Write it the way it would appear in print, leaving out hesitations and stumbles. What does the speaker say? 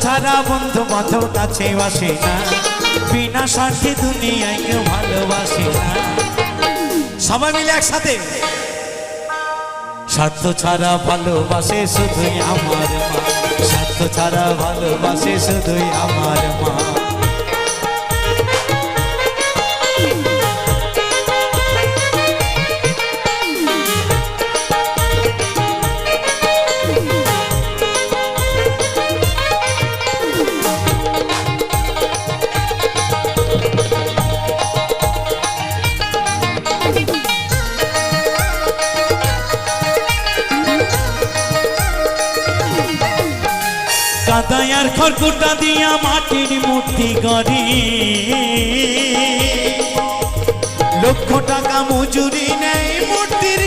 ছাড়া বন্ধু বান্ধব কাছে বাসে না, বিনা স্বার্থে দুনিয়ায় কেউ ভালোবাসে না। সবাই মিলে একসাথে, স্বার্থ ছাড়া ভালোবাসে শুধুই আমার মা, স্বার্থ ছাড়া ভালোবাসে শুধুই আমার মা। কাদায়ার খড়কুটা দিয়া মাটির মূর্তি গড়ি, লক্ষ টাকা মজুরি নেয় মূর্তির